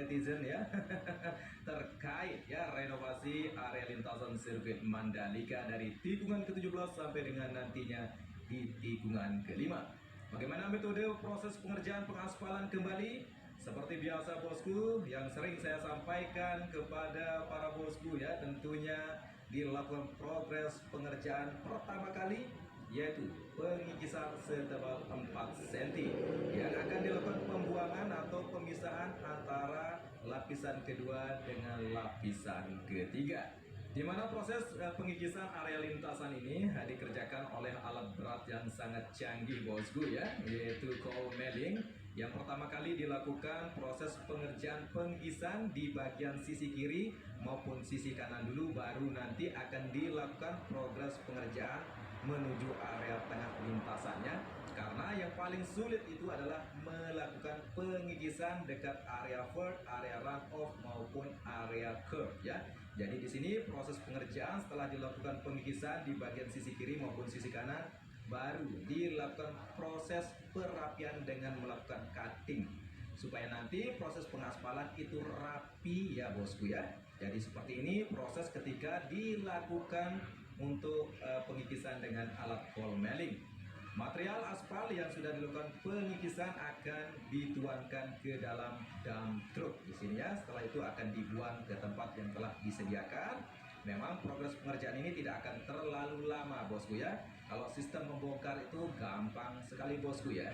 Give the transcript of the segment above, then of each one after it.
netizen ya terkait ya renovasi area lintasan sirkuit Mandalika dari tikungan ke-17 sampai dengan nantinya di tikungan ke-5. Bagaimana metode proses pengerjaan pengaspalan kembali? Seperti biasa bosku, yang sering saya sampaikan kepada para bosku ya, tentunya dilakukan progres pengerjaan pertama kali, yaitu pengikisan setebal 4 cm yang akan dilakukan pembuangan atau pemisahan antara lapisan kedua dengan lapisan ketiga, di mana proses pengikisan area lintasan ini dikerjakan oleh alat berat yang sangat canggih bosku ya, yaitu cold milling. Yang pertama kali dilakukan proses pengerjaan pengikisan di bagian sisi kiri maupun sisi kanan dulu, baru nanti akan dilakukan progres pengerjaan menuju area tengah lintasannya. Karena yang paling sulit itu adalah melakukan pengikisan dekat area vert, area runoff maupun area curve ya. Jadi di sini proses pengerjaan setelah dilakukan pengikisan di bagian sisi kiri maupun sisi kanan, baru dilakukan proses perapian dengan melakukan cutting supaya nanti proses pengaspalan itu rapi ya bosku ya. Jadi seperti ini proses ketika dilakukan untuk pengikisan dengan alat cold milling. Material aspal yang sudah dilakukan pengikisan akan dituangkan ke dalam dump truck di sini ya. Setelah itu akan dibuang ke tempat yang telah disediakan. Memang progres pengerjaan ini tidak akan terlalu lama bosku ya. Kalau sistem membongkar itu gampang sekali bosku ya.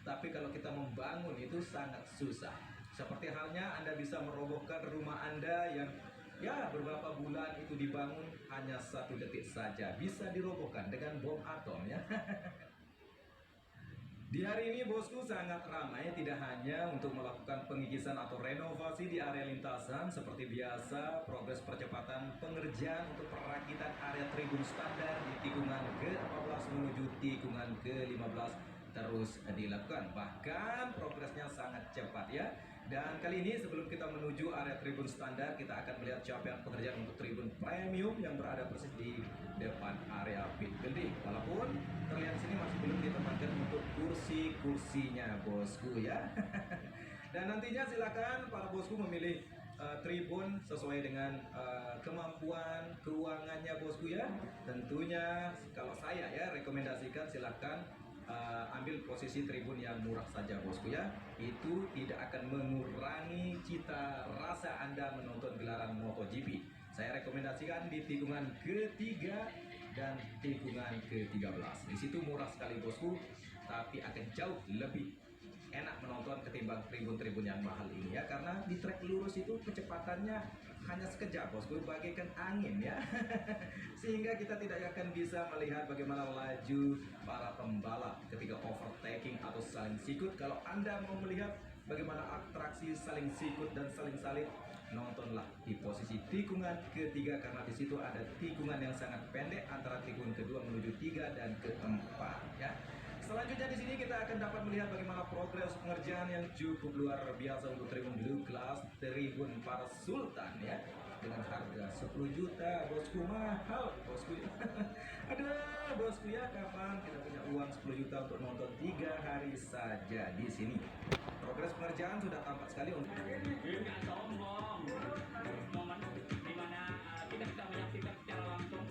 Tapi kalau kita membangun itu sangat susah. Seperti halnya Anda bisa merobohkan rumah Anda yang ya beberapa bulan itu dibangun, hanya 1 detik saja bisa dirobohkan dengan bom atom ya. Di hari ini bosku sangat ramai, tidak hanya untuk melakukan pengikisan atau renovasi di area lintasan. Seperti biasa, progres percepatan pengerjaan untuk perakitan area tribun standar di tikungan ke-14 menuju tikungan ke-15 terus dilakukan. Bahkan progresnya sangat cepat ya. Dan kali ini sebelum kita menuju area tribun standar, kita akan melihat capaian pengerjaan untuk tribun premium yang berada persis di depan area pit building. Walaupun terlihat sini masih belum ditempatkan untuk kursi-kursinya bosku ya. Dan nantinya silakan para bosku memilih tribun sesuai dengan kemampuan keuangannya bosku ya. Tentunya kalau saya ya rekomendasikan silakan ambil posisi tribun yang murah saja bosku ya. Itu tidak akan mengurangi cita rasa Anda menonton gelaran MotoGP. Saya rekomendasikan di tikungan ketiga dan tikungan ke-13. Di situ murah sekali bosku, tapi akan jauh lebih enak menonton ketimbang tribun-tribun yang mahal ini ya. Karena di trek lurus itu kecepatannya hanya sekejap bosku, bagaikan angin ya. Sehingga kita tidak akan bisa melihat bagaimana laju para pembalap ketika overtaking atau saling sikut. Kalau Anda mau melihat bagaimana atraksi saling sikut dan saling salib, nontonlah di posisi tikungan ketiga, karena di situ ada tikungan yang sangat pendek antara tikungan kedua menuju 3 dan ke-4 ya. Selanjutnya di sini kita akan dapat melihat bagaimana progres pengerjaan yang cukup luar biasa untuk tribun blue class, tribun para sultan ya, dengan harga 10 juta bosku, mahal bosku. Aduh bosku ya, kapan kita punya uang 10 juta untuk nonton 3 hari saja di sini. Progres pengerjaan sudah tampak sekali untuk ini sombong momen dimana kita bisa menyaksikan secara langsung.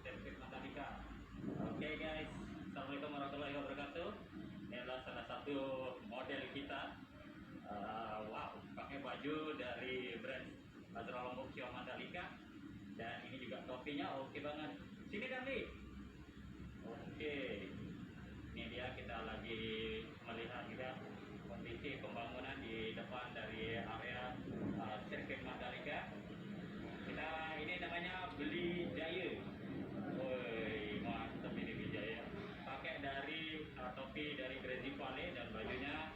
Sirkuit Mandalika. Oke guys, assalamualaikum warahmatullahi wabarakatuh. Ini adalah salah satu model kita. Wow, pakai baju dari brand Azra Lombok Sio Mandalika, dan ini juga topinya oke banget. Sini Dandi. Oke, ini dia, kita lagi melihat juga kondisi pembangunan di depan dari area sirkuit Mandalika. Kita ini namanya Beli Jaya. Woi, mantap ini Wijaya. Pakai dari topi dari Crazy Valley dan bajunya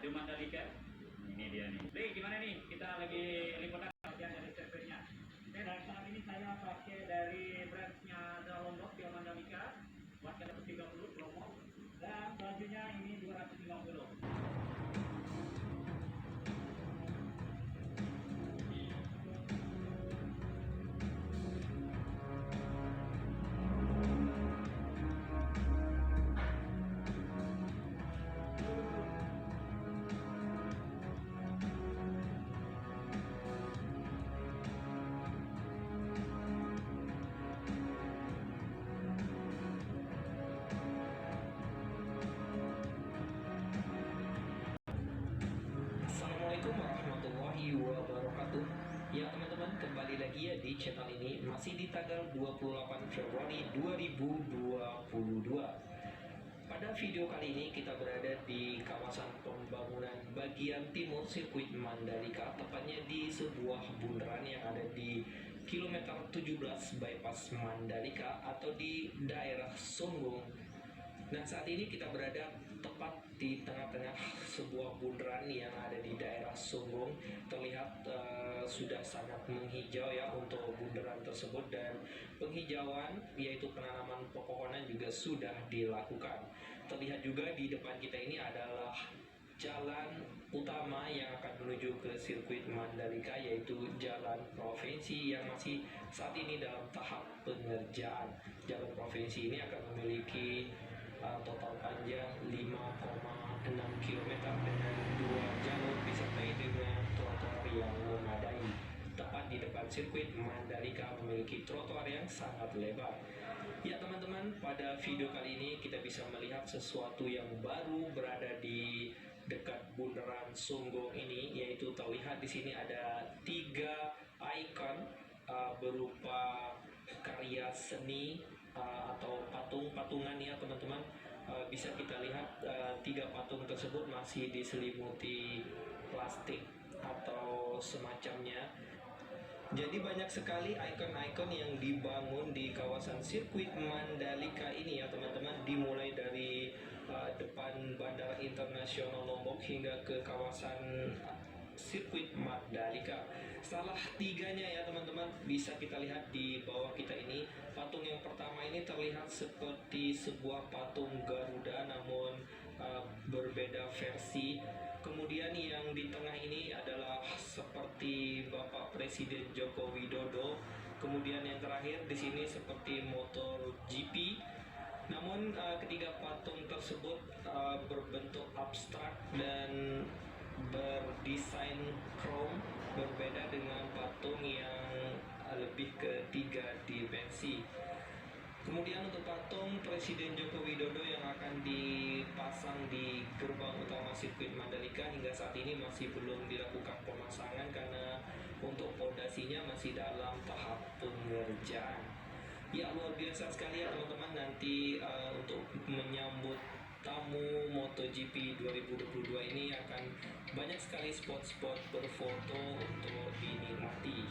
The Mandalika. Ini dia nih. Nih, gimana nih? Kita lagi liputan bagian dari sirkuitnya. Oke, dan saat ini saya pakai dari brandnya The Lombok Sio Mandalika. masih di tanggal 28 Februari 2022. Pada video kali ini kita berada di kawasan pembangunan bagian timur sirkuit Mandalika, tepatnya di sebuah bundaran yang ada di kilometer 17 bypass Mandalika atau di daerah Songgung. Nah, saat ini kita berada tepat di tengah-tengah sebuah bundaran yang ada di daerah Songgung. Terlihat sudah sangat menghijau ya untuk bundaran tersebut, dan penghijauan yaitu penanaman pepohonan juga sudah dilakukan. Terlihat juga di depan kita ini adalah jalan utama yang akan menuju ke sirkuit Mandalika, yaitu jalan provinsi yang masih saat ini dalam tahap pengerjaan. Jalan provinsi ini akan memiliki total panjang 5,6 km dengan 2 jalur disertai dengan trotoar yang memadai. Tepat di depan sirkuit Mandalika memiliki trotoar yang sangat lebar. Ya teman-teman, pada video kali ini kita bisa melihat sesuatu yang baru berada di dekat bundaran Songgung ini, yaitu terlihat di sini ada 3 ikon berupa karya seni atau patungan ya teman-teman. Bisa kita lihat 3 patung tersebut masih diselimuti plastik atau semacamnya. Jadi banyak sekali ikon-ikon yang dibangun di kawasan sirkuit Mandalika ini ya teman-teman, dimulai dari depan Bandara Internasional Lombok hingga ke kawasan sirkuit Mandalika. Salah 3-nya ya teman-teman bisa kita lihat di bawah kita ini. Patung yang pertama ini terlihat seperti sebuah patung Garuda, namun berbeda versi. Kemudian yang di tengah ini adalah seperti Bapak Presiden Joko Widodo. Kemudian yang terakhir di sini seperti motor GP. Namun ketiga patung tersebut berbentuk abstrak dan berdesain chrome, berbeda dengan patung yang lebih ke 3 dimensi. Kemudian untuk patung Presiden Joko Widodo yang akan dipasang di gerbang utama sirkuit Mandalika hingga saat ini masih belum dilakukan pemasangan karena untuk pondasinya masih dalam tahap pengerjaan. Ya, luar biasa sekali ya teman-teman. Nanti untuk menyambut tamu MotoGP 2022 ini akan banyak sekali spot-spot berfoto untuk dinikmati.